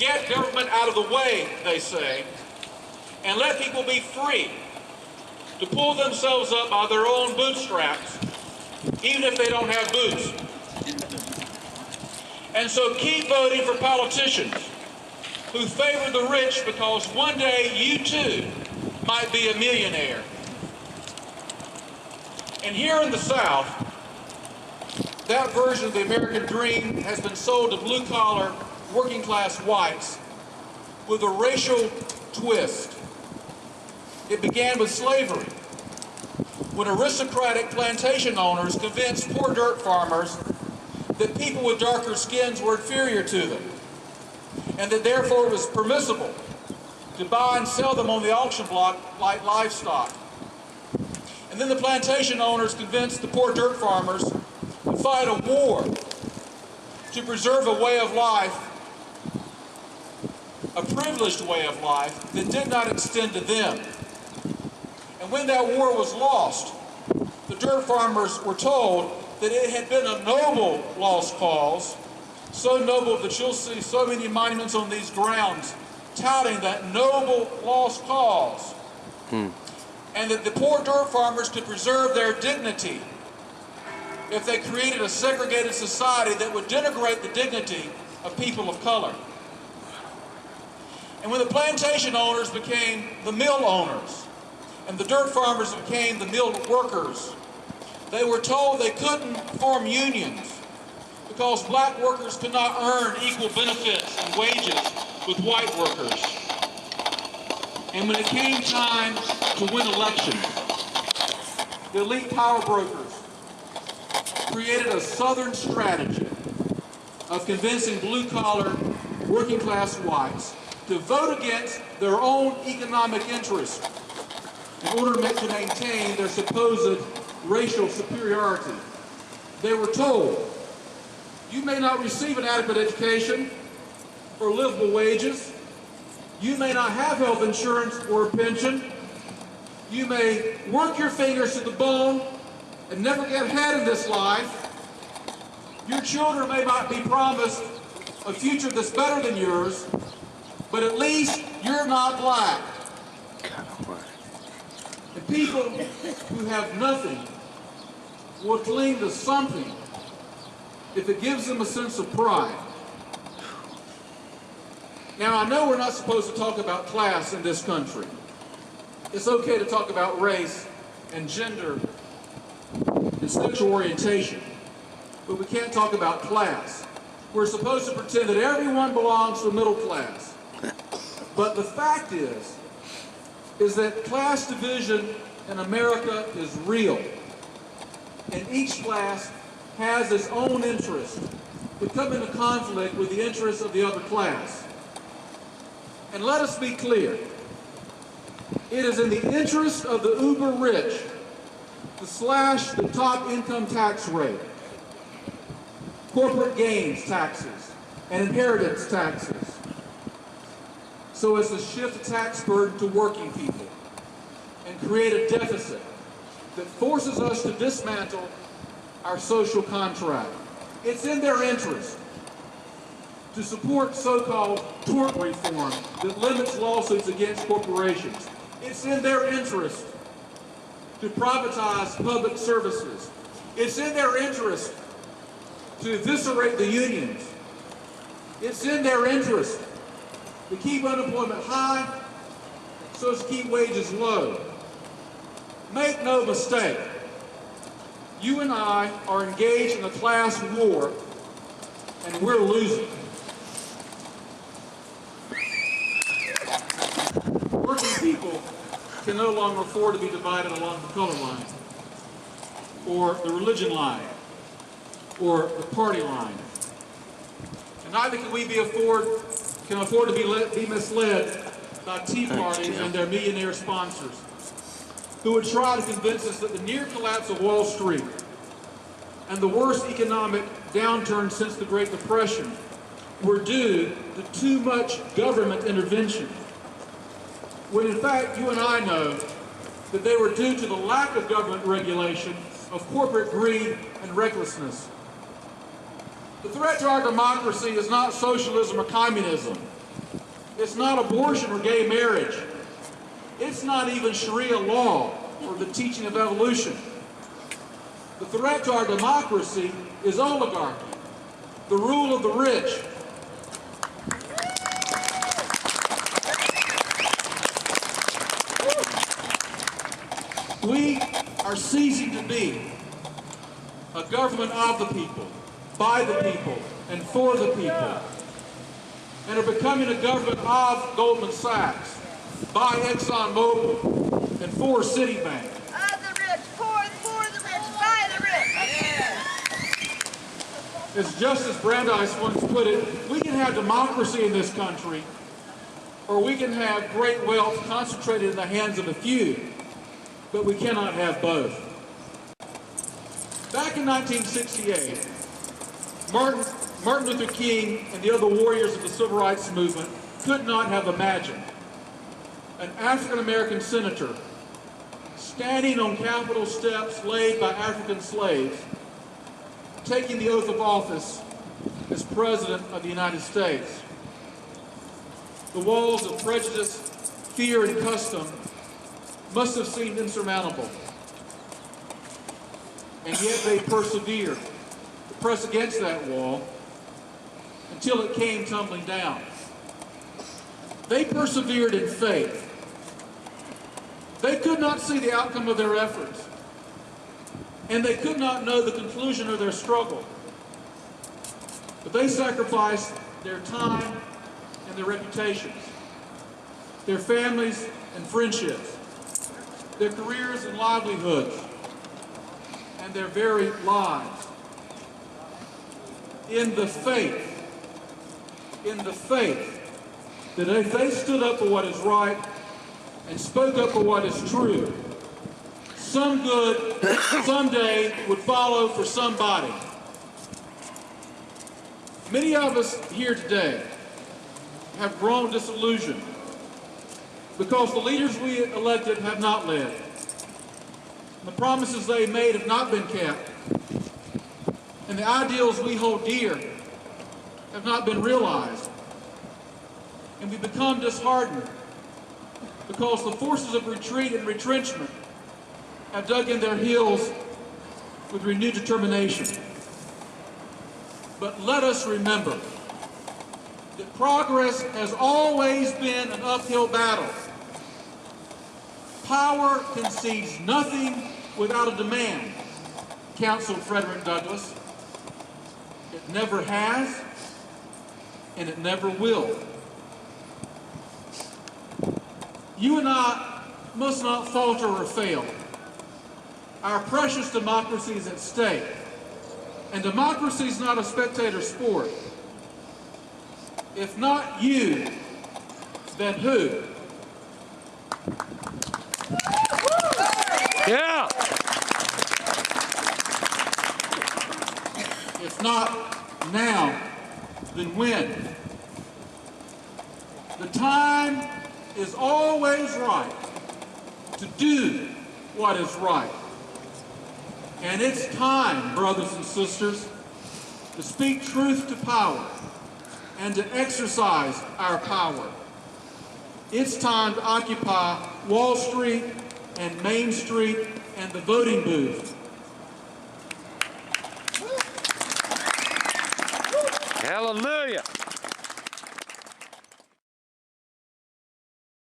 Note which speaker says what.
Speaker 1: Get government out of the way, they say, and let people be free to pull themselves up by their own bootstraps, even if they don't have boots. And so keep voting for politicians who favor the rich, because one day you too might be a millionaire. And here in the South, that version of the American dream has been sold to blue-collar, working-class whites with a racial twist. It began with slavery, when aristocratic plantation owners convinced poor dirt farmers that people with darker skins were inferior to them, and that therefore it was permissible to buy and sell them on the auction block like livestock. And then the plantation owners convinced the poor dirt farmers to fight a war to preserve a way of life, a privileged way of life that did not extend to them. And when that war was lost, the dirt farmers were told that it had been a noble lost cause, so noble that you'll see so many monuments on these grounds touting that noble lost cause. And that the poor dirt farmers could preserve their dignity if they created a segregated society that would denigrate the dignity of people of color. And when the plantation owners became the mill owners, and the dirt farmers became the mill workers, they were told they couldn't form unions because black workers could not earn equal benefits and wages with white workers. And when it came time to win elections, the elite power brokers created a Southern strategy of convincing blue-collar, working-class whites to vote against their own economic interests in order to maintain their supposed racial superiority. They were told, you may not receive an adequate education or livable wages. You may not have health insurance or a pension. You may work your fingers to the bone and never get ahead in this life. Your children may not be promised a future that's better than yours, but at least you're not black. And people who have nothing will cling to something if it gives them a sense of pride. Now, I know we're not supposed to talk about class in this country. It's okay to talk about race and gender and sexual orientation, but we can't talk about class. We're supposed to pretend that everyone belongs to the middle class. But the fact is that class division in America is real. And each class has its own interest that come into conflict with the interests of the other class. And let us be clear, it is in the interest of the uber rich to slash the top income tax rate, corporate gains taxes, and inheritance taxes, so as to shift the tax burden to working people and create a deficit that forces us to dismantle our social contract. It's in their interest to support so-called tort reform that limits lawsuits against corporations. It's in their interest to privatize public services. It's in their interest to eviscerate the unions. It's in their interest to keep unemployment high so as to keep wages low. Make no mistake, you and I are engaged in a class war, and we're losing. Working people can no longer afford to be divided along the color line, or the religion line, or the party line. And neither can we afford to be misled by tea parties and their millionaire sponsors, who would try to convince us that the near collapse of Wall Street and the worst economic downturn since the Great Depression were due to too much government intervention, when in fact you and I know that they were due to the lack of government regulation, of corporate greed and recklessness. The threat to our democracy is not socialism or communism. It's not abortion or gay marriage. It's not even Sharia law or the teaching of evolution. The threat to our democracy is oligarchy, the rule of the rich. We are ceasing to be a government of the people, by the people, and for the people, and are becoming a government of Goldman Sachs, by ExxonMobil, and for Citibank.
Speaker 2: Of the rich, for the rich, by the rich.
Speaker 1: As Justice Brandeis once put it, we can have democracy in this country, or we can have great wealth concentrated in the hands of a few, but we cannot have both. Back in 1968, Martin Luther King and the other warriors of the civil rights movement could not have imagined an African-American senator standing on Capitol steps laid by African slaves, taking the oath of office as President of the United States. The walls of prejudice, fear, and custom must have seemed insurmountable. And yet they persevered to press against that wall until it came tumbling down. They persevered in faith. They could not see the outcome of their efforts, and they could not know the conclusion of their struggle. But they sacrificed their time and their reputations, their families and friendships, their careers and livelihoods, and their very lives, in the faith that if they stood up for what is right and spoke up for what is true, some good someday would follow for somebody. Many of us here today have grown disillusioned because the leaders we elected have not led. The promises they made have not been kept, and the ideals we hold dear have not been realized. And we become disheartened because the forces of retreat and retrenchment have dug in their heels with renewed determination. But let us remember that progress has always been an uphill battle. Power concedes nothing without a demand, counseled Frederick Douglass. It never has, and it never will. You and I must not falter or fail. Our precious democracy is at stake, and democracy is not a spectator sport. If not you, then who?
Speaker 3: Yeah.
Speaker 1: If not now, then when? The time is always right to do what is right. And it's time, brothers and sisters, to speak truth to power and to exercise our power. It's time to occupy Wall Street and Main Street and the voting booth.
Speaker 3: Hallelujah.